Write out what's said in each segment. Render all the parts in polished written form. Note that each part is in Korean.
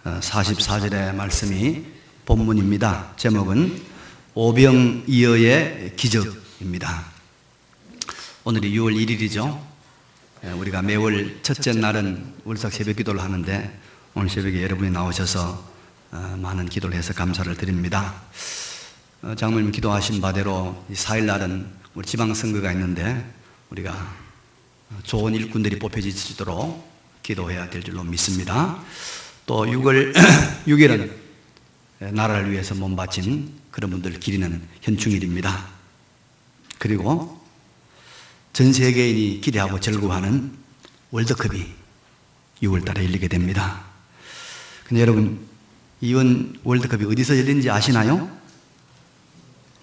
44절의 말씀이 본문입니다. 제목은 오병이어의 기적입니다. 오늘이 6월 1일이죠. 우리가 매월 첫째 날은 울삭 새벽 기도를 하는데 오늘 새벽에 여러분이 나오셔서 많은 기도를 해서 감사를 드립니다. 장로님 기도하신 바대로 4일 날은 우리 지방선거가 있는데 우리가 좋은 일꾼들이 뽑혀지도록 기도해야 될 줄로 믿습니다. 또 6월 6일은 나라를 위해서 몸바친 그런 분들을 기리는 현충일입니다. 그리고 전 세계인이 기대하고 즐거워하는 월드컵이 6월 달에 열리게 됩니다. 근데 여러분, 이번 월드컵이 어디서 열린지 아시나요?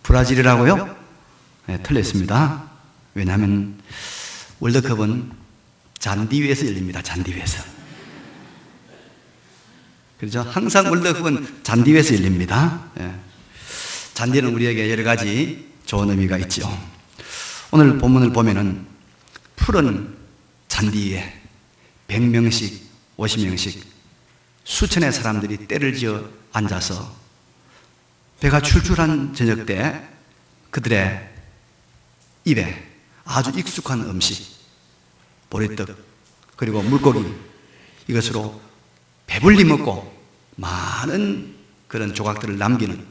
브라질이라고요? 네, 틀렸습니다. 왜냐하면 월드컵은 잔디 위에서 열립니다. 잔디 위에서. 그렇죠? 항상 월드컵은 잔디 위에서 열립니다. 예. 잔디는 우리에게 여러 가지 좋은 의미가 있죠. 오늘 본문을 보면은 푸른 잔디 위에 100명씩, 50명씩 수천의 사람들이 때를 지어 앉아서 배가 출출한 저녁 때 그들의 입에 아주 익숙한 음식, 보리떡, 그리고 물고기, 이것으로 배불리 먹고 많은 그런 조각들을 남기는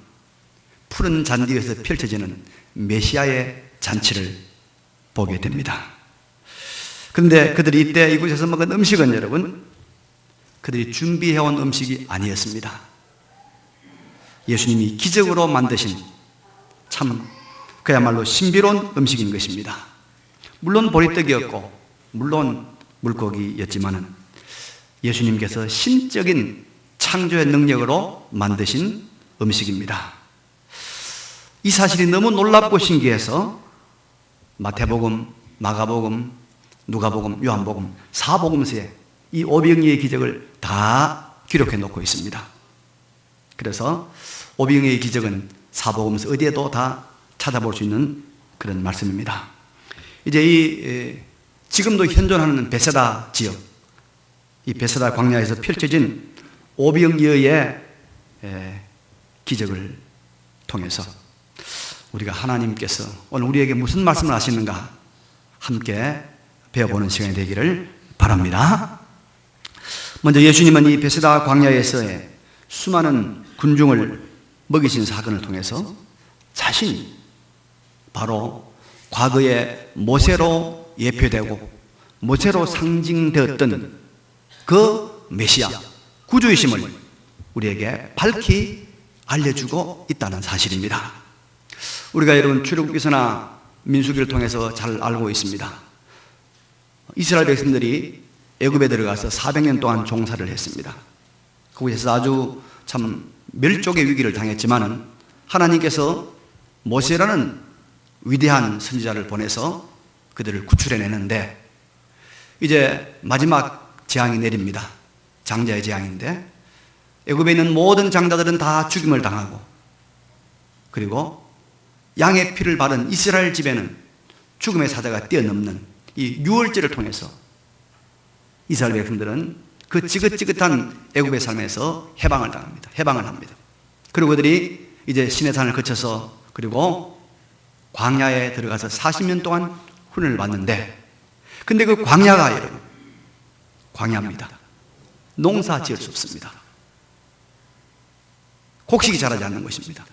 푸른 잔디 위에서 펼쳐지는 메시아의 잔치를 보게 됩니다. 그런데 그들이 이때 이곳에서 먹은 음식은 여러분, 그들이 준비해온 음식이 아니었습니다. 예수님이 기적으로 만드신 참 그야말로 신비로운 음식인 것입니다. 물론 보리떡이었고 물론 물고기였지만은 예수님께서 신적인 창조의 능력으로 만드신 음식입니다. 이 사실이 너무 놀랍고 신기해서 마태복음, 마가복음, 누가복음, 요한복음, 사복음서에 이 오병이어의 기적을 다 기록해 놓고 있습니다. 그래서 오병이어의 기적은 사복음서 어디에도 다 찾아볼 수 있는 그런 말씀입니다. 이제 지금도 현존하는 베세다 지역, 이 베세다 광야에서 펼쳐진 오병이어의 기적을 통해서 우리가 하나님께서 오늘 우리에게 무슨 말씀을 하시는가 함께 배워보는 시간이 되기를 바랍니다. 먼저 예수님은 이 베세다 광야에서의 수많은 군중을 먹이신 사건을 통해서 자신이 바로 과거의 모세로 예표되고 모세로 상징되었던 그 메시아, 구주이심을 우리에게 밝히 알려주고 있다는 사실입니다. 우리가 여러분 출애굽기서나 민수기를 통해서 잘 알고 있습니다. 이스라엘 백성들이 애굽에 들어가서 400년 동안 종사를 했습니다. 거기에서 아주 참 멸족의 위기를 당했지만은 하나님께서 모세라는 위대한 선지자를 보내서 그들을 구출해내는데 이제 마지막 재앙이 내립니다. 장자의 재앙인데 애굽에 있는 모든 장자들은 다 죽임을 당하고 그리고 양의 피를 바른 이스라엘 집에는 죽음의 사자가 뛰어넘는 이 유월절을 통해서 이스라엘 백성들은 그 지긋지긋한 애굽의 삶에서 해방을 합니다. 그리고 그들이 이제 시내산을 거쳐서 그리고 광야에 들어가서 40년 동안 훈련을 받는데 근데 그 광야가 여러분 광야입니다. 농사 지을 수 없습니다. 곡식이 자라지 않는 것입니다.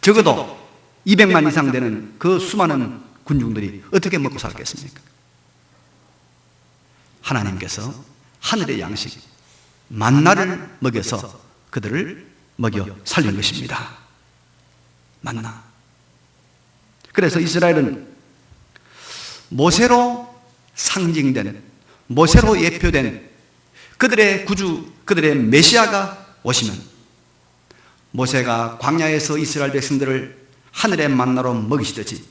적어도 200만 이상 되는 그 수많은 군중들이 어떻게 먹고 살겠습니까? 하나님께서 하늘의 양식 만나를 먹여서 그들을 먹여 살린 것입니다. 만나. 그래서 이스라엘은 모세로 상징된, 모세로 예표된 그들의 구주, 그들의 메시아가 오시면 모세가 광야에서 이스라엘 백성들을 하늘의 만나로 먹이시듯이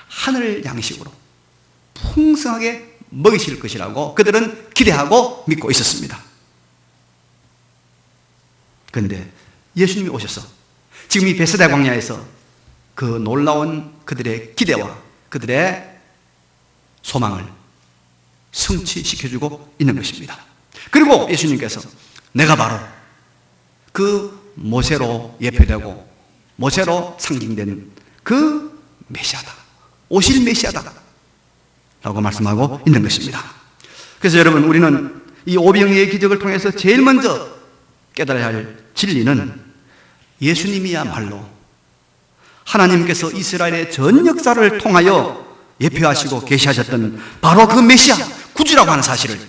하늘 양식으로 풍성하게 먹이실 것이라고 그들은 기대하고 믿고 있었습니다. 그런데 예수님이 오셔서 지금 이 베세다 광야에서 그 놀라운 그들의 기대와 그들의 소망을 성취시켜주고 있는 것입니다. 그리고 예수님께서 내가 바로 그 모세로 예표되고 모세로 상징된 그 메시아다, 오실 메시아다 라고 말씀하고 있는 것입니다. 그래서 여러분, 우리는 이 오병이의 기적을 통해서 제일 먼저 깨달아야 할 진리는 예수님이야말로 하나님께서 이스라엘의 전 역사를 통하여 예표하시고 계시하셨던 바로 그 메시아, 구주라고 하는 사실을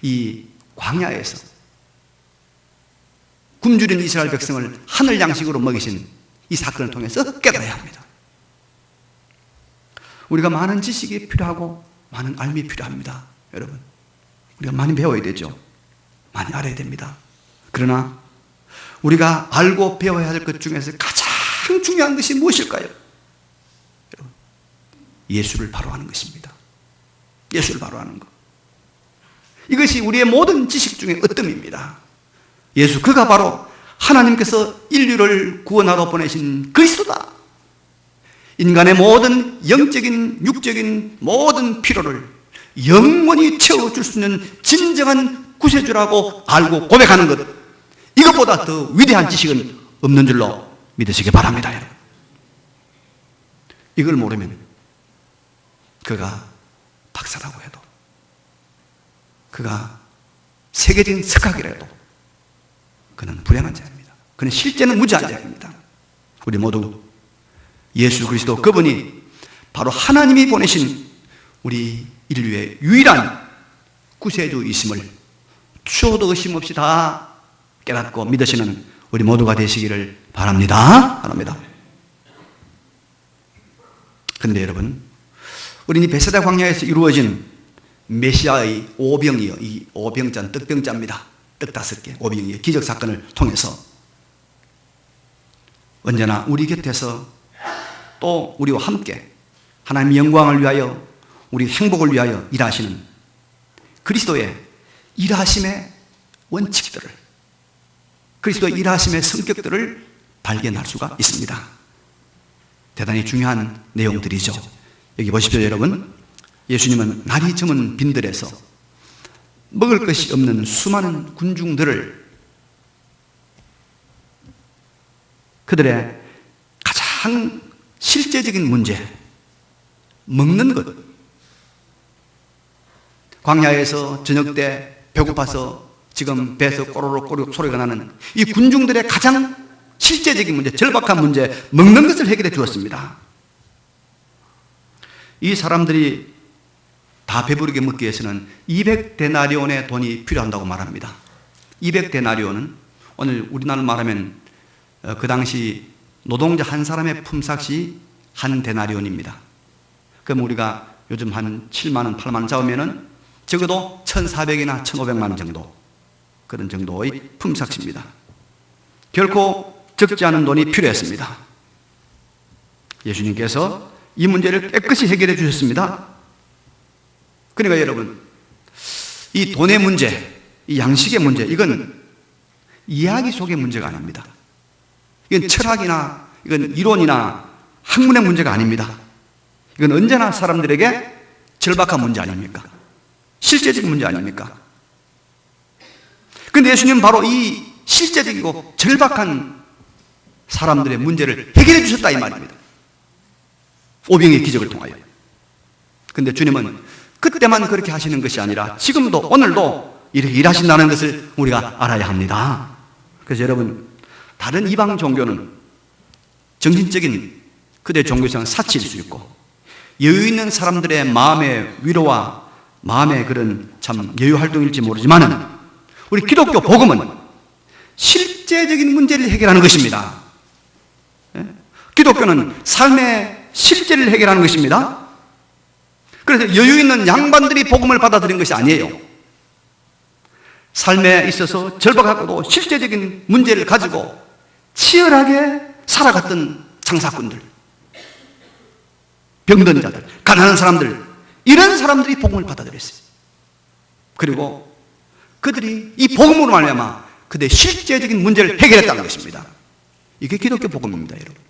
이 광야에서 굶주린 이스라엘 백성을 하늘 양식으로 먹이신 이 사건을 통해서 깨달아야 합니다. 우리가 많은 지식이 필요하고 많은 알미 필요합니다. 여러분, 우리가 많이 배워야 되죠. 많이 알아야 됩니다. 그러나 우리가 알고 배워야 할 것 중에서 가장 중요한 것이 무엇일까요? 여러분, 예수를 바로 아는 것입니다. 예수를 바로 아는 것. 이것이 우리의 모든 지식 중에 으뜸입니다. 예수, 그가 바로 하나님께서 인류를 구원하러 보내신 그리스도다. 인간의 모든 영적인, 육적인 모든 필요를 영원히 채워줄 수 있는 진정한 구세주라고 알고 고백하는 것, 이것보다 더 위대한 지식은 없는 줄로 믿으시기 바랍니다. 여러분, 이걸 모르면 그가 박사라고 해도, 그가 세계적인 석학이라도 그는 불행한 자입니다. 그는 실제는 무지한 자입니다. 우리 모두 예수 그리스도, 그분이 바로 하나님이 보내신 우리 인류의 유일한 구세주이심을 추호도 의심 없이 다 깨닫고 믿으시는 우리 모두가 되시기를 바랍니다. 그런데 여러분, 우리는 이 베세다 광야에서 이루어진 메시아의 오병이요, 이 오병자는 떡병자입니다. 떡 5개, 오병이의 기적 사건을 통해서 언제나 우리 곁에서 또 우리와 함께 하나님의 영광을 위하여, 우리 행복을 위하여 일하시는 그리스도의 일하심의 원칙들을, 그리스도의 일하심의 성격들을 발견할 수가 있습니다. 대단히 중요한 내용들이죠. 여기 보십시오. 여러분, 예수님은 날이 저문 빈들에서 먹을 것이 없는 수많은 군중들을, 그들의 가장 실제적인 문제, 먹는 것, 광야에서 저녁 때 배고파서 지금 배에서 꼬르륵 소리가 나는 이 군중들의 가장 실제적인 문제, 절박한 문제, 먹는 것을 해결해 주었습니다. 이 사람들이 다 배부르게 먹기 위해서는 200데나리온의 돈이 필요한다고 말합니다. 200데나리온은 오늘 우리나라로 말하면 그 당시 노동자 한 사람의 품삯이 한 데나리온입니다. 그럼 우리가 요즘 한 7만 원, 8만 원 잡으면은 적어도 1,400이나 1,500만 원 정도, 그런 정도의 품삯입니다. 결코 적지 않은 돈이 필요했습니다. 예수님께서 이 문제를 깨끗이 해결해 주셨습니다. 그러니까 여러분, 이 돈의 문제, 이 양식의 문제, 이건 이야기 속의 문제가 아닙니다. 이건 철학이나 이건 이론이나 학문의 문제가 아닙니다. 이건 언제나 사람들에게 절박한 문제 아닙니까? 실제적인 문제 아닙니까? 그런데 예수님은 바로 이 실제적이고 절박한 사람들의 문제를 해결해 주셨다 이 말입니다. 오병이의 기적을 통하여. 그런데 주님은 그때만 그렇게 하시는 것이 아니라 지금도, 오늘도 이렇게 일하신다는 것을 우리가 알아야 합니다. 그래서 여러분, 다른 이방 종교는 정신적인 그들의 종교상 사치일 수 있고, 여유 있는 사람들의 마음의 위로와 마음의 그런 참 여유 활동일지 모르지만은, 우리 기독교 복음은 실제적인 문제를 해결하는 것입니다. 기독교는 삶의 실제를 해결하는 것입니다. 그래서 여유 있는 양반들이 복음을 받아들인 것이 아니에요. 삶에 있어서 절박하고도 실제적인 문제를 가지고 치열하게 살아갔던 장사꾼들, 병든 자들, 가난한 사람들, 이런 사람들이 복음을 받아들였어요. 그리고 그들이 이 복음으로 말미암아 그들의 실제적인 문제를 해결했다는 것입니다. 이게 기독교 복음입니다, 여러분.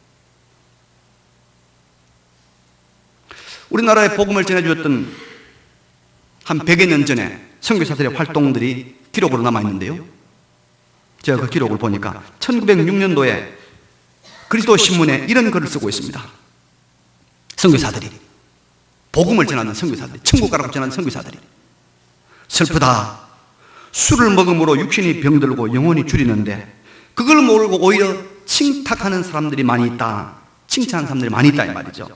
우리나라에 복음을 전해주었던 한 100여 년 전에 선교사들의 활동들이 기록으로 남아있는데요, 제가 그 기록을 보니까 1906년도에 그리스도 신문에 이런 글을 쓰고 있습니다. 선교사들이, 복음을 전하는 선교사들이, 천국 가라고 전하는 선교사들이, 슬프다. 술을 먹음으로 육신이 병들고 영혼이 줄이는데 그걸 모르고 오히려 칭탁하는 사람들이 많이 있다. 칭찬하는 사람들이 많이 있다 이 말이죠.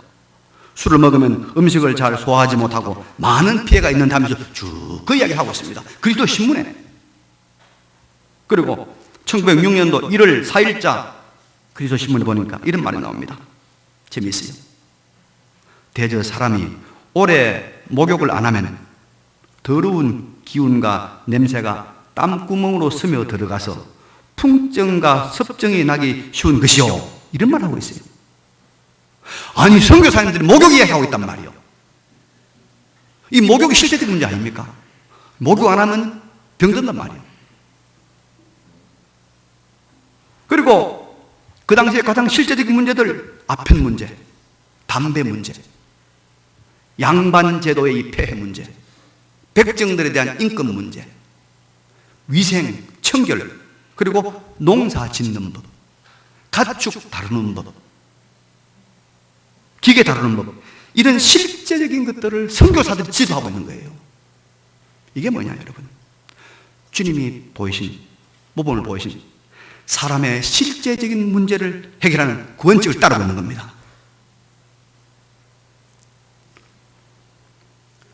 술을 먹으면 음식을 잘 소화하지 못하고 많은 피해가 있는데 하면서 쭉 그 이야기를 하고 있습니다. 그리스도 신문에. 그리고 1906년도 1월 4일자 그리스도 신문에 보니까 이런 말이 나옵니다. 재미있어요. 대저 사람이 오래 목욕을 안 하면 더러운 기운과 냄새가 땀구멍으로 스며 들어가서 풍증과 섭증이 나기 쉬운 것이요. 이런 말을 하고 있어요. 아니, 선교사님들이 목욕 이야기하고 있단 말이에요. 이 목욕이 실제적인 문제 아닙니까? 목욕 안 하면 병든단 말이에요. 그리고 그 당시에 가장 실제적인 문제들, 아편 문제, 담배 문제, 양반 제도의 이 폐해 문제, 백정들에 대한 인권 문제, 위생, 청결, 그리고 농사 짓는 법, 가축 다루는 법, 기계 다루는 법, 이런 실제적인 것들을 선교사들이 지도하고 있는 거예요. 이게 뭐냐 여러분, 주님이 보이신, 모범을 보이신 사람의 실제적인 문제를 해결하는 그 원칙을 따르고 있는 겁니다.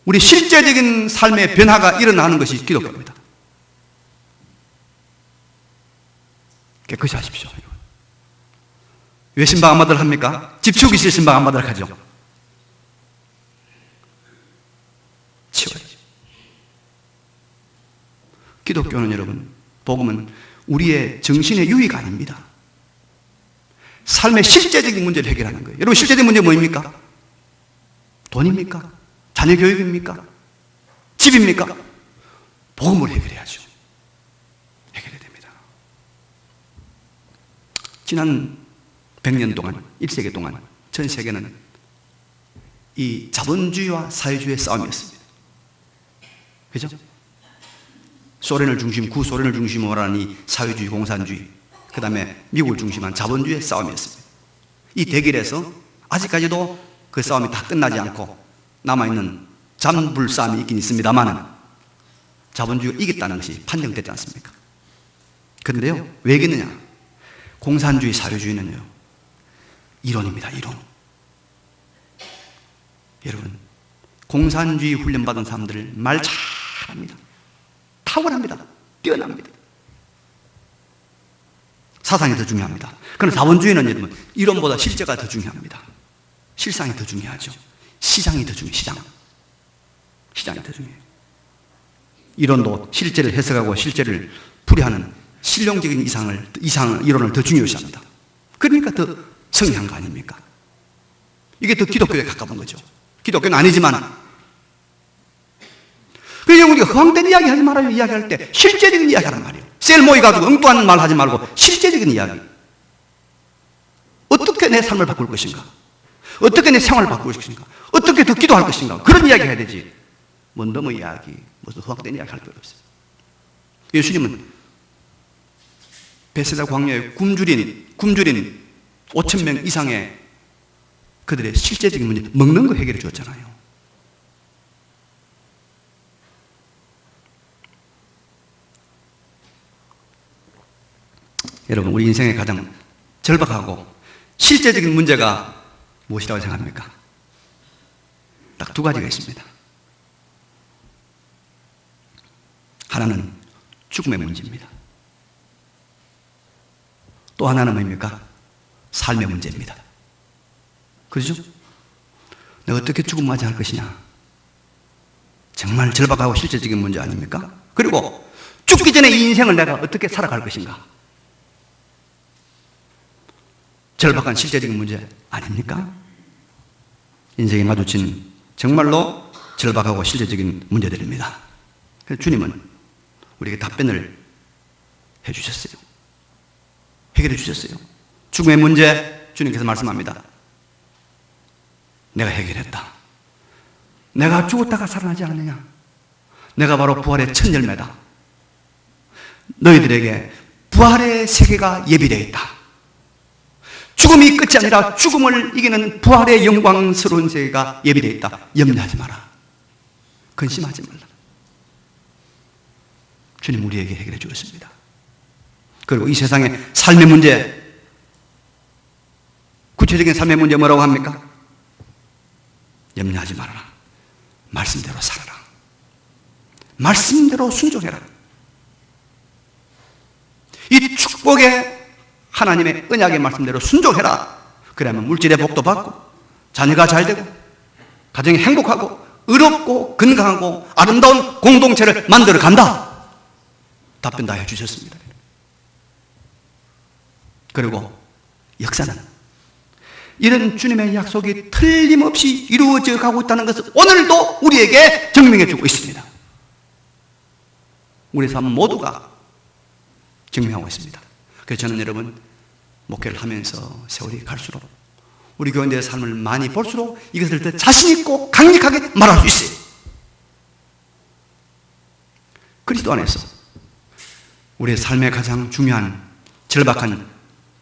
우리 실제적인 삶의 변화가 일어나는 것이 기독교입니다. 깨끗이 하십시오. 왜 신방 안마들 합니까? 집 치우기 싫어 신방 안마들 하죠. 치워야죠. 기독교는 여러분, 복음은 우리의 정신의 유의가 아닙니다. 삶의 실제적인 문제를 해결하는 거예요. 여러분, 실제적인 문제 뭐입니까? 돈입니까? 자녀 교육입니까? 집입니까? 복음을 해결해야죠. 해결해야 됩니다. 지난 100년 동안, 1세기 동안 전 세계는 이 자본주의와 사회주의의 싸움이었습니다. 그죠? 소련을 중심, 구소련을 중심으로 하는 이 사회주의, 공산주의, 그 다음에 미국을 중심한 자본주의의 싸움이었습니다. 이 대결에서 아직까지도 그 싸움이 다 끝나지 않고 남아있는 잔불 싸움이 있긴 있습니다만 자본주의가 이겼다는 것이 판정되지 않습니까? 그런데요, 왜 이겼느냐? 공산주의, 사회주의는요, 이론입니다. 이론. 여러분, 공산주의 훈련받은 사람들 말 잘합니다. 탁월합니다. 뛰어납니다. 사상이 더 중요합니다. 그러나 자본주의는 여러분, 이론보다 실제가 더 중요합니다. 실상이 더 중요하죠. 시장이 더 중요해요. 시장이 더 중요해요. 이론도 실제를 해석하고 실제를 풀이하는 실용적인 이론을 더 중요시합니다. 그러니까 더 성향한 거 아닙니까? 이게 더 기독교에 가까운 거죠. 기독교는 아니지만, 그래서 우리가 허황된 이야기 하지 말아요. 이야기할 때 실제적인 이야기 하란 말이에요. 셀 모이가지고 엉뚱한 말 하지 말고 실제적인 이야기. 어떻게 내 삶을 바꿀 것인가? 어떻게 내 생활을 바꿀 것인가? 어떻게 더 기도할 것인가? 그런 이야기 해야 되지. 뭔 이야기, 무슨 허황된 이야기 할 필요 없어요. 예수님은 베세다 광야에 굶주린 5,000명 이상의 그들의 실제적인 문제, 먹는 거 해결해 주었잖아요. 여러분, 우리 인생의 가장 절박하고 실제적인 문제가 무엇이라고 생각합니까? 딱 두 가지가 있습니다. 하나는 죽음의 문제입니다. 또 하나는 뭡니까? 삶의 문제입니다. 그렇죠? 내가 어떻게 죽음 맞이할 것이냐? 정말 절박하고 실제적인 문제 아닙니까? 그리고 죽기 전에 이 인생을 내가 어떻게 살아갈 것인가? 절박한 실제적인 문제 아닙니까? 인생에 마주친 정말로 절박하고 실제적인 문제들입니다. 그래서 주님은 우리에게 답변을 해주셨어요. 해결해 주셨어요. 죽음의 문제, 주님께서 말씀합니다. 내가 해결했다. 내가 죽었다가 살아나지 않느냐? 내가 바로 부활의 첫 열매다. 너희들에게 부활의 세계가 예비되어 있다. 죽음이 끝이 아니라 죽음을 이기는 부활의 영광스러운 세계가 예비되어 있다. 염려하지 마라. 근심하지 말라. 주님 우리에게 해결해 주었습니다. 그리고 이 세상의 삶의 문제, 구체적인 삶의 문제 뭐라고 합니까? 염려하지 말아라. 말씀대로 살아라. 말씀대로 순종해라. 이 축복의 하나님의 언약의 말씀대로 순종해라. 그러면 물질의 복도 받고 자녀가 잘 되고 가정이 행복하고 의롭고 건강하고 아름다운 공동체를 만들어 간다. 답변 다 해주셨습니다. 그리고 역사는 이런 주님의 약속이 틀림없이 이루어져 가고 있다는 것을 오늘도 우리에게 증명해 주고 있습니다. 우리 삶 모두가 증명하고 있습니다. 그래서 저는 여러분 목회를 하면서 세월이 갈수록 우리 교인들의 삶을 많이 볼수록 이것을 더 자신 있고 강력하게 말할 수 있어요. 그리스도 안에서 우리의 삶의 가장 중요한 절박한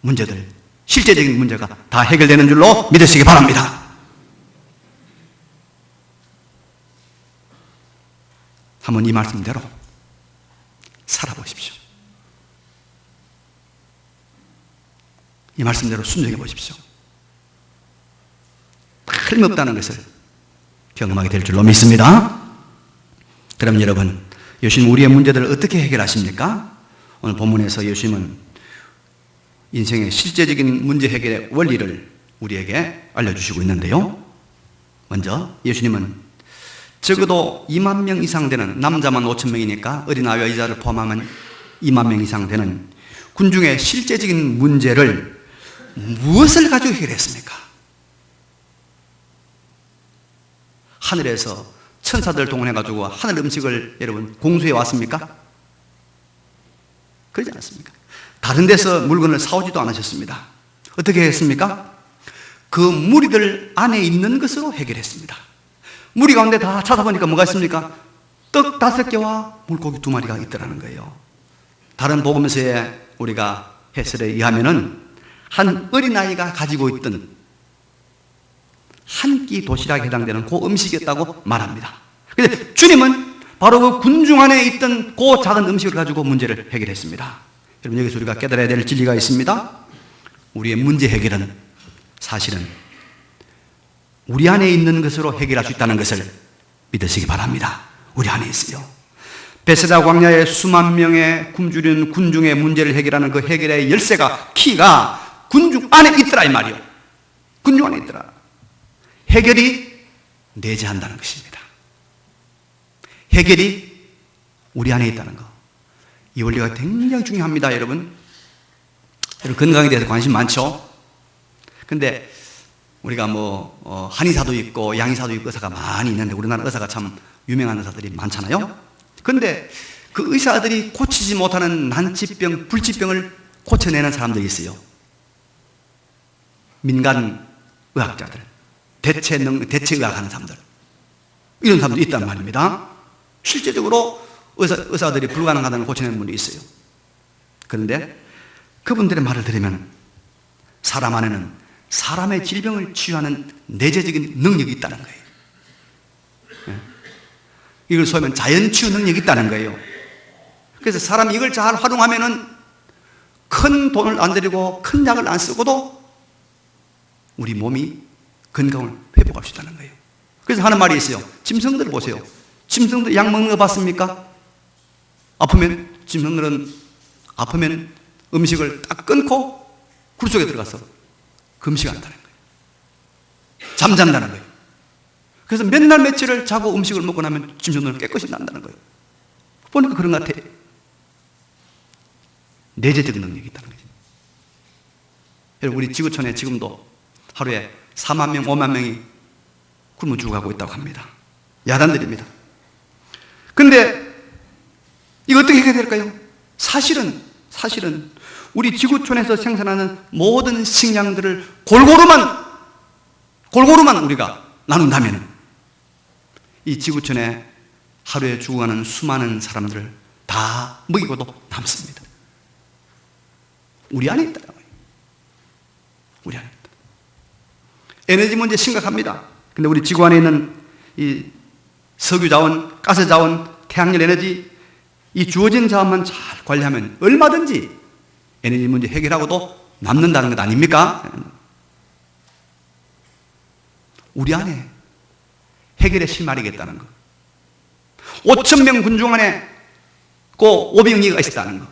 문제들, 실제적인 문제가 다 해결되는 줄로 믿으시기 바랍니다. 한번 이 말씀대로 살아보십시오. 이 말씀대로 순종해 보십시오. 틀림없다는 것을 경험하게 될 줄로 믿습니다. 그럼 여러분, 예수님 우리의 문제들을 어떻게 해결하십니까? 오늘 본문에서 예수님은 인생의 실제적인 문제 해결의 원리를 우리에게 알려주시고 있는데요. 먼저 예수님은 적어도 2만 명 이상 되는, 남자만 5천 명이니까 어린아이와 여자를 포함하면 2만 명 이상 되는 군중의 실제적인 문제를 무엇을 가지고 해결했습니까? 하늘에서 천사들을 동원해가지고 하늘 음식을 여러분 공수해 왔습니까? 그러지 않았습니까? 다른 데서 물건을 사오지도 않으셨습니다. 어떻게 했습니까? 그 무리들 안에 있는 것으로 해결했습니다. 무리 가운데 다 찾아보니까 뭐가 있습니까? 떡 5개와 물고기 2마리가 있더라는 거예요. 다른 복음서에 우리가 해설에 의하면은 한 어린아이가 가지고 있던 한 끼 도시락에 해당되는 그 음식이었다고 말합니다. 그런데 주님은 바로 그 군중 안에 있던 그 작은 음식을 가지고 문제를 해결했습니다. 여러분, 여기서 우리가 깨달아야 될 진리가 있습니다. 우리의 문제 해결은 사실은 우리 안에 있는 것으로 해결할 수 있다는 것을 믿으시기 바랍니다. 우리 안에 있어요. 베세다 광야에 수만 명의 굶주린 군중의 문제를 해결하는 그 해결의 열쇠가, 키가 군중 안에 있더라 이 말이요. 군중 안에 있더라. 해결이 내재한다는 것입니다. 해결이 우리 안에 있다는 것. 이 원리가 굉장히 중요합니다, 여러분. 여러분 건강에 대해서 관심 많죠? 근데 우리가 한의사도 있고 양의사도 있고 의사가 많이 있는데 우리나라 의사가 참 유명한 의사들이 많잖아요. 근데 그 의사들이 고치지 못하는 난치병, 불치병을 고쳐내는 사람들이 있어요. 민간 의학자들, 대체의학하는 사람들, 이런 사람들이 있단 말입니다. 실제적으로 의사들이 불가능하다는 걸 고쳐내는 분이 있어요. 그런데 그분들의 말을 들으면 사람 안에는 사람의 질병을 치유하는 내재적인 능력이 있다는 거예요. 이걸 소위 자연치유 능력이 있다는 거예요. 그래서 사람이 이걸 잘 활용하면은 큰 돈을 안 들이고 큰 약을 안 쓰고도 우리 몸이 건강을 회복할 수 있다는 거예요. 그래서 하는 말이 있어요. 짐승들 보세요. 짐승들 약 먹는 거 봤습니까? 짐승들은 아프면 음식을 딱 끊고 굴 속에 들어가서 금식한다는 거예요. 잠잔다는 거예요. 그래서 몇 날 며칠을 자고 음식을 먹고 나면 짐승들은 깨끗이 난다는 거예요. 보니까 그런 것 같아요. 내재적인 능력이 있다는 거죠. 여러분, 우리 지구촌에 지금도 하루에 4만 명, 5만 명이 굶어 죽어가고 있다고 합니다. 야단들입니다. 근데 이거 어떻게 해야 될까요? 사실은 우리 지구촌에서 생산하는 모든 식량들을 골고루만 우리가 나눈다면 이 지구촌에 하루에 죽어가는 수많은 사람들을 다 먹이고도 남습니다. 우리 안에 있다. 우리 안에 있다. 에너지 문제 심각합니다. 근데 우리 지구 안에 있는 이 석유 자원, 가스 자원, 태양열 에너지, 이 주어진 자원만 잘 관리하면 얼마든지 에너지 문제 해결하고도 남는다는 것 아닙니까? 우리 안에 해결의 실마리겠다는 것. 5,000명 군중 안에 꼭 오병이가 있었다는 것.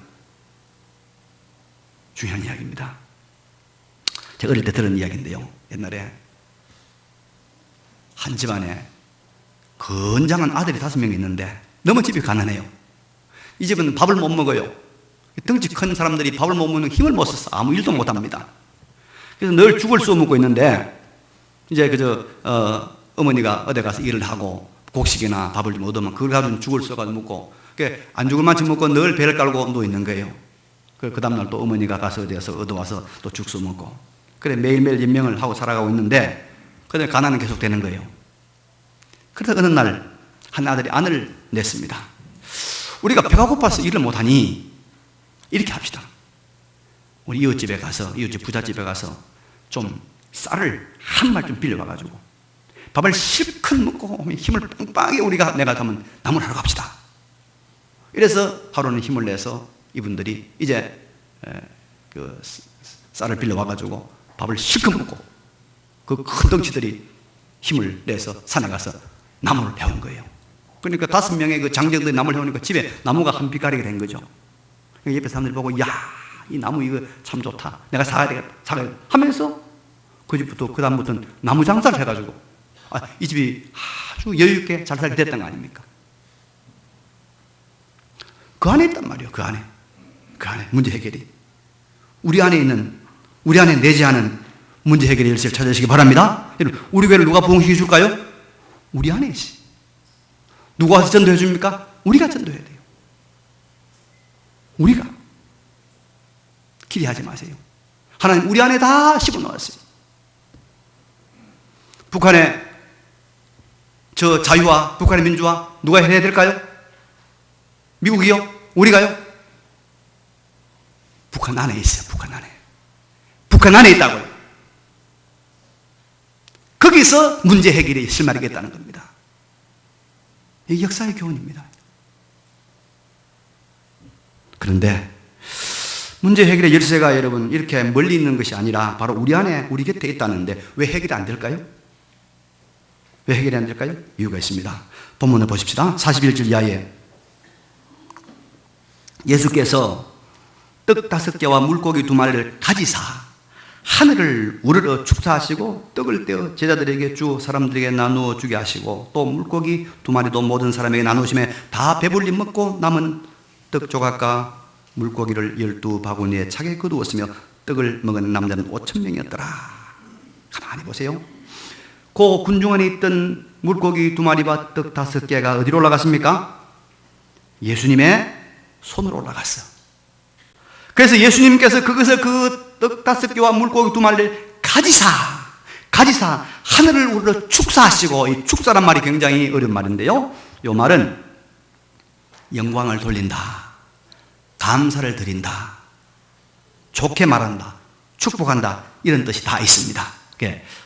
중요한 이야기입니다. 제가 어릴 때 들은 이야기인데요. 옛날에 한 집안에 건장한 아들이 5명 있는데 너무 집이 가난해요. 이 집은 밥을 못 먹어요. 덩치 큰 사람들이 밥을 못 먹는 힘을 못 써서 아무 일도 못 합니다. 그래서 늘 죽을 쏘 먹고 있는데 이제 어머니가 어디 가서 일을 하고 곡식이나 밥을 좀 얻으면 그걸 가지고 죽을 쏘가지고 먹고 안 죽을 만큼 먹고 늘 배를 깔고 누워 있는 거예요. 그 다음날 또 어머니가 가서 어디에서 얻어와서 또 죽수 먹고 그래 매일매일 인명을 하고 살아가고 있는데 그런데 가난은 계속 되는 거예요. 그래서 어느 날 한 아들이 안을 냈습니다. 우리가 배가 고파서 일을 못하니 이렇게 합시다. 우리 이웃집에 가서 이웃집 부잣집에 가서 좀 쌀을 한 말 좀 빌려와가지고 밥을 실컷 먹고 힘을 빵빵하게 내가 가면 나무를 하러 갑시다. 이래서 하루는 힘을 내서 이분들이 이제 그 쌀을 빌려와가지고 밥을 실컷 먹고 그 큰 덩치들이 힘을 내서 산에 가서 나무를 해온 거예요. 그러니까 5명의 그 장정들이 나무를 해오니까 집에 나무가 한 빛깔이게 된 거죠. 옆에 사람들이 보고 야, 이 나무 이거 참 좋다. 내가 사야 되겠다. 하면서 그 집부터 그 다음부터는 나무 장사를 해가지고 이 집이 아주 여유 있게 잘 살게 됐던 거 아닙니까? 그 안에 있단 말이에요. 그 안에 문제 해결이 우리 안에 내재하는 문제 해결의 열쇠를 찾으시기 바랍니다. 여러분, 우리 교회를 누가 부흥시켜 줄까요? 우리 안에 있어요. 누가 와서 전도해 줍니까? 우리가 전도해야 돼요. 우리가 기대하지 마세요. 하나님 우리 안에 다 씹어놓았어요. 북한의 저 자유와 북한의 민주화 누가 해야 될까요? 미국이요? 우리가요? 북한 안에 있어요. 북한 안에 있다고요. 거기서 문제 해결이 실마리겠다는 겁니다. 이게 역사의 교훈입니다. 그런데 문제 해결의 열쇠가 여러분 이렇게 멀리 있는 것이 아니라 바로 우리 안에 우리 곁에 있다는데 왜 해결이 안 될까요? 왜 해결이 안 될까요? 이유가 있습니다. 본문을 보십시다. 41절 이하에 예수께서 떡 5개와 물고기 2마리를 가지사 하늘을 우러러 축사하시고 떡을 떼어 제자들에게 주어 사람들에게 나누어 주게 하시고 또 물고기 2마리도 모든 사람에게 나누심에 다 배불리 먹고 남은 떡 조각과 물고기를 12바구니에 차게 거두었으며 떡을 먹은 남자는 5,000명이었더라. 가만히 보세요. 그 군중 안에 있던 물고기 2마리와 떡 5개가 어디로 올라갔습니까? 예수님의 손으로 올라갔어. 그래서 예수님께서 그것을 그 떡 5개와 물고기 2마리를 가지사 하늘을 우러러 축사하시고, 이 축사란 말이 굉장히 어려운 말인데요, 이 말은 영광을 돌린다, 감사를 드린다, 좋게 말한다, 축복한다, 이런 뜻이 다 있습니다.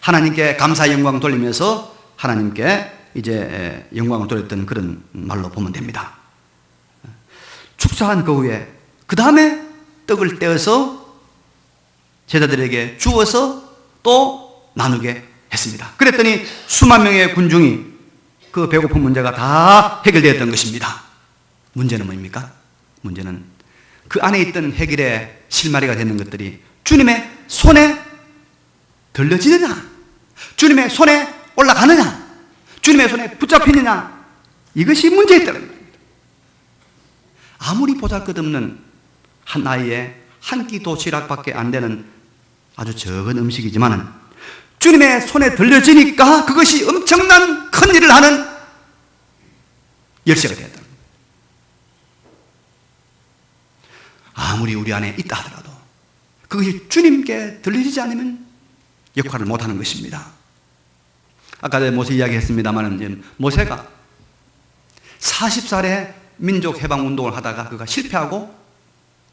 하나님께 감사 영광 돌리면서 하나님께 이제 영광을 돌렸던 그런 말로 보면 됩니다. 축사한 그 후에 그 다음에 떡을 떼어서 제자들에게 주어서 또 나누게 했습니다. 그랬더니 수만 명의 군중이 그 배고픈 문제가 다 해결되었던 것입니다. 문제는 뭡니까? 문제는 그 안에 있던 해결의 실마리가 되는 것들이 주님의 손에 들려지느냐, 주님의 손에 올라가느냐, 주님의 손에 붙잡히느냐, 이것이 문제였다는 겁니다. 아무리 보잘것없는 한 아이에 한 끼 도시락밖에 안 되는 아주 적은 음식이지만 주님의 손에 들려지니까 그것이 엄청난 큰 일을 하는 열쇠가 되었다. 아무리 우리 안에 있다 하더라도 그것이 주님께 들려지지 않으면 역할을 못하는 것입니다. 아까 전에 모세 이야기했습니다만, 모세가 40살에 민족 해방 운동을 하다가 그가 실패하고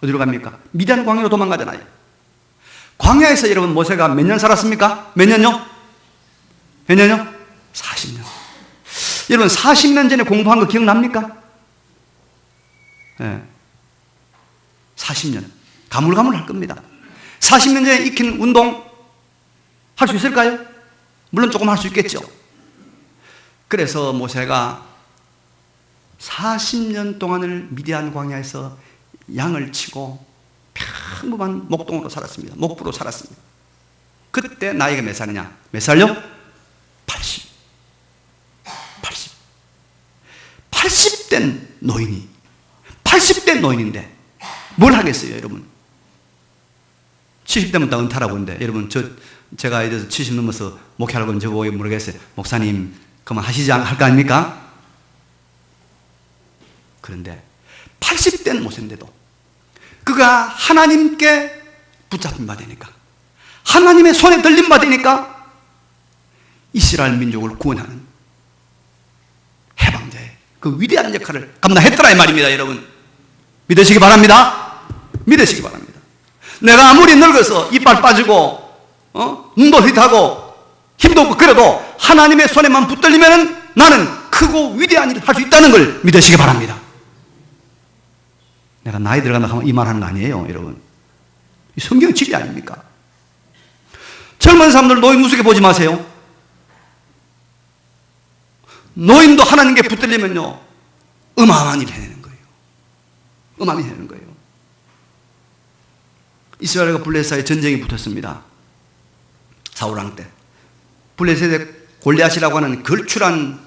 어디로 갑니까? 미디안 광야로 도망가잖아요. 광야에서 여러분 모세가 몇 년 살았습니까? 몇 년요? 몇 년요? 40년. 여러분 40년 전에 공부한 거 기억납니까? 네. 40년. 가물가물할 겁니다. 40년 전에 익힌 운동 할 수 있을까요? 물론 조금 할 수 있겠죠. 그래서 모세가 40년 동안을 미디안 광야에서 양을 치고 평범한 목동으로 살았습니다. 목부로 살았습니다. 그때 나이가 몇 살이냐? 몇 살요? 80. 80된 노인이 80대 노인인데 뭘 하겠어요, 여러분? 70대면 다 은퇴라고 하는데 여러분 제가 이제 70 넘어서 목회하라고 하면 저보고 모르겠어요. 목사님 그만하시지 않을 거 아닙니까? 그런데 80대는 모세인데도 그가 하나님께 붙잡힌 바 되니까 하나님의 손에 들린 바 되니까 이스라엘 민족을 구원하는 해방자의 그 위대한 역할을 감당했더라 이 말입니다. 여러분 믿으시기 바랍니다. 믿으시기 바랍니다. 내가 아무리 늙어서 이빨 빠지고 눈도 흐릿하고 힘도 없고 그래도 하나님의 손에만 붙들리면 나는 크고 위대한 일을 할 수 있다는 걸 믿으시기 바랍니다. 내가 나이 들어간다 하면 이 말 하는 거 아니에요, 여러분. 이 성경 진리 아닙니까? 젊은 사람들 노인 우습게 보지 마세요. 노인도 하나님께 붙들리면요 어마어마한 일을 해내는 거예요. 어마어마한 일을 해내는 거예요. 이스라엘과 블레셋 사이에 전쟁이 붙었습니다. 사울왕 때 블레셋의 골리앗이라고 하는 걸출한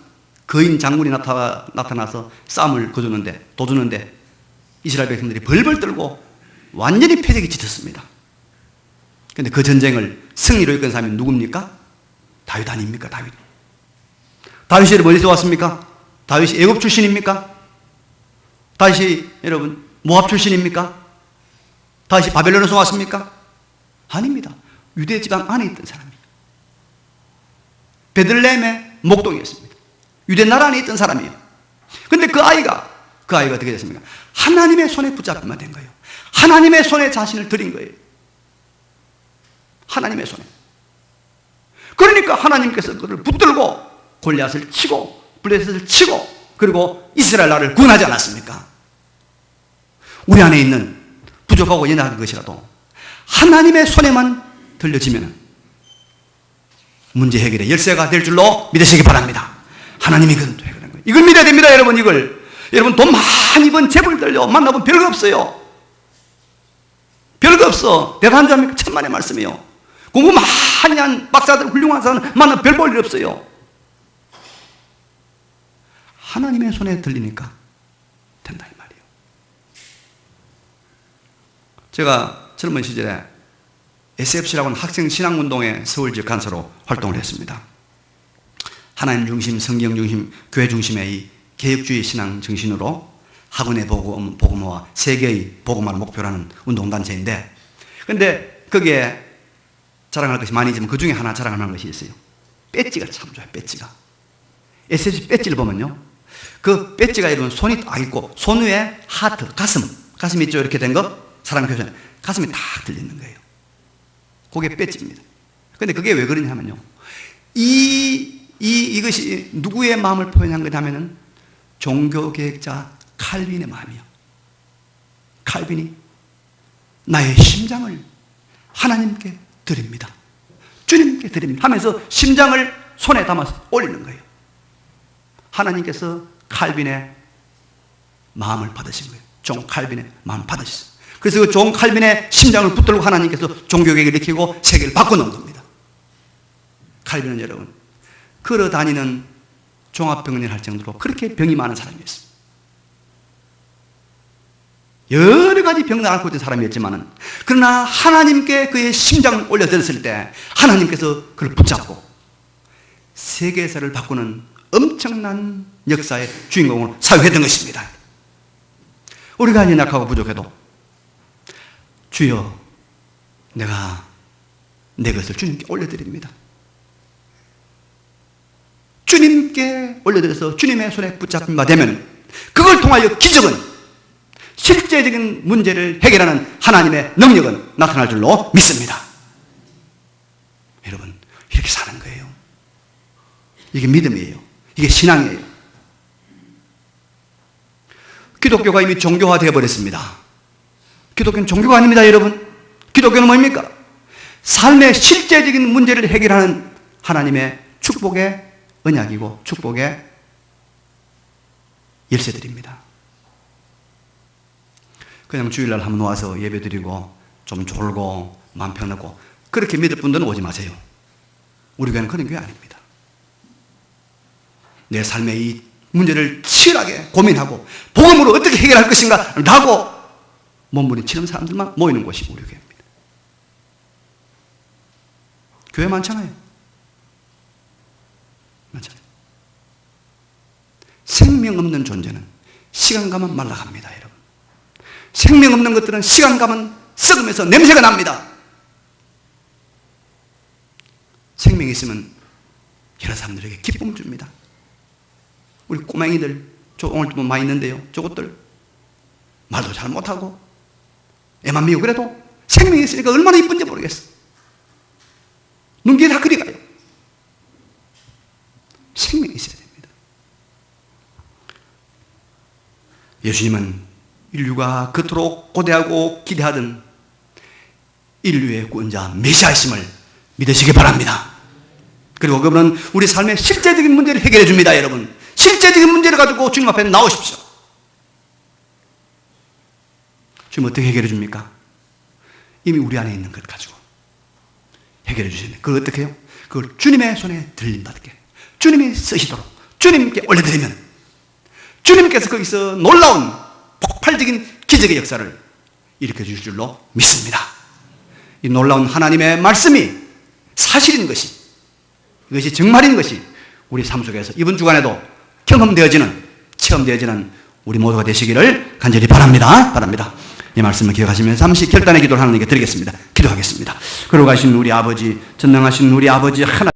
거인 장군이 나타나서 싸움을 도주는데 이스라엘 백성들이 벌벌 떨고 완전히 패색이 짙었습니다. 그런데 그 전쟁을 승리로 이끈 사람이 누굽니까? 다윗 아닙니까? 다윗이 여러분 어디서 왔습니까? 다윗이 애굽 출신입니까? 다윗이 여러분 모압 출신입니까? 다윗이 바벨론에서 왔습니까? 아닙니다. 유대 지방 안에 있던 사람이에요. 베들레헴의 목동이었습니다. 유대 나라 안에 있던 사람이에요. 그런데 그 아이가 어떻게 됐습니까? 하나님의 손에 붙잡히면 된 거예요. 하나님의 손에 자신을 드린 거예요. 하나님의 손에. 그러니까 하나님께서 그를 붙들고 골리앗을 치고 블레셋을 치고 그리고 이스라엘 나라를 구원하지 않았습니까? 우리 안에 있는 부족하고 연약한 것이라도 하나님의 손에만 들려지면 문제 해결의 열쇠가 될 줄로 믿으시기 바랍니다. 하나님이 그것도 해결한 거예요. 이걸 믿어야 됩니다, 여러분. 여러분 돈 많이 번 재벌들요 만나보면 별거 없어요. 별거 없어. 대단한 줄 압니까? 천만의 말씀이에요. 공부 많이 한 박사들 훌륭한 사람 만나면 별 볼 일 없어요. 하나님의 손에 들리니까 된다 이 말이에요. 제가 젊은 시절에 SFC라고 하는 학생 신앙운동의 서울 지역 간사로 활동을 했습니다. 하나님 중심, 성경 중심, 교회 중심의 이 개혁주의 신앙 정신으로 학원의 복음화와 세계의 복음화를 목표로 하는 운동단체인데, 그런데 거기에 자랑할 것이 많이 있지만 그 중에 하나 자랑할 만한 것이 있어요. 배지가 참 좋아요. 배지가 SFC 배지를 보면요, 그 배지가 여러분 손이 딱 있고 손 위에 하트, 가슴 있죠? 이렇게 된 거 사람 표시는 가슴이 딱 들리는 거예요. 그게 배지입니다. 그런데 그게 왜 그러냐면요, 이것이 누구의 마음을 표현한 거냐면은 종교개혁자 칼빈의 마음이요. 칼빈이 나의 심장을 하나님께 드립니다, 주님께 드립니다 하면서 심장을 손에 담아서 올리는 거예요. 하나님께서 칼빈의 마음을 받으신 거예요. 종 칼빈의 마음을 받으셨어요. 그래서 그 종 칼빈의 심장을 붙들고 하나님께서 종교개혁을 일으키고 세계를 바꿔놓은 겁니다. 칼빈은 여러분 걸어다니는 종합병원을 할 정도로 그렇게 병이 많은 사람이었습니다. 여러 가지 병을 앓고 있던 사람이었지만은, 그러나 하나님께 그의 심장을 올려드렸을 때 하나님께서 그를 붙잡고 세계사를 바꾸는 엄청난 역사의 주인공으로 사용했던 것입니다. 우리가 연약하고 부족해도 주여 내가 내 것을 주님께 올려드립니다. 주님께 올려드려서 주님의 손에 붙잡힌 바 되면 그걸 통하여 기적은 실제적인 문제를 해결하는 하나님의 능력은 나타날 줄로 믿습니다. 여러분, 이렇게 사는 거예요. 이게 믿음이에요. 이게 신앙이에요. 기독교가 이미 종교화되어 버렸습니다. 기독교는 종교가 아닙니다, 여러분. 기독교는 뭡니까? 삶의 실제적인 문제를 해결하는 하나님의 축복의 언약이고 축복의 열쇠들입니다. 그냥 주일날 한번 와서 예배드리고 좀 졸고 마음 편하고 그렇게 믿을 분들은 오지 마세요. 우리 교회는 그런 교회 아닙니다. 내 삶의 이 문제를 치열하게 고민하고 복음으로 어떻게 해결할 것인가 라고 몸부림치는 사람들만 모이는 곳이 우리 교회입니다. 교회 많잖아요. 많잖아요. 생명 없는 존재는 시간 가면 말라갑니다, 여러분. 생명 없는 것들은 시간 가면 썩으면서 냄새가 납니다. 생명이 있으면 여러 사람들에게 기쁨을 줍니다. 우리 꼬맹이들, 저 오늘 좀 많이 있는데요. 저것들 말도 잘 못하고 애만 미우고 그래도 생명이 있으니까 얼마나 이쁜지 모르겠어. 눈길이 다 그리 가요. 생명이 있어야 됩니다. 예수님은 인류가 그토록 고대하고 기대하던 인류의 구원자 메시아이심을 믿으시기 바랍니다. 그리고 그분은 우리 삶의 실제적인 문제를 해결해 줍니다, 여러분. 실제적인 문제를 가지고 주님 앞에 나오십시오. 주님 어떻게 해결해 줍니까? 이미 우리 안에 있는 것 가지고 해결해 주시는데 그걸 어떻게 해요? 그걸 주님의 손에 들림받게 주님이 쓰시도록 주님께 올려드리면 주님께서 거기서 놀라운 폭발적인 기적의 역사를 일으켜 주실 줄로 믿습니다. 이 놀라운 하나님의 말씀이 사실인 것이, 이것이 정말인 것이 우리 삶 속에서 이번 주간에도 경험되어지는, 체험되어지는 우리 모두가 되시기를 간절히 바랍니다. 이 말씀을 기억하시면서 잠시 결단의 기도를 하나님께 드리겠습니다. 기도하겠습니다. 그러고 가신 우리 아버지, 전능하신 우리 아버지 하나님,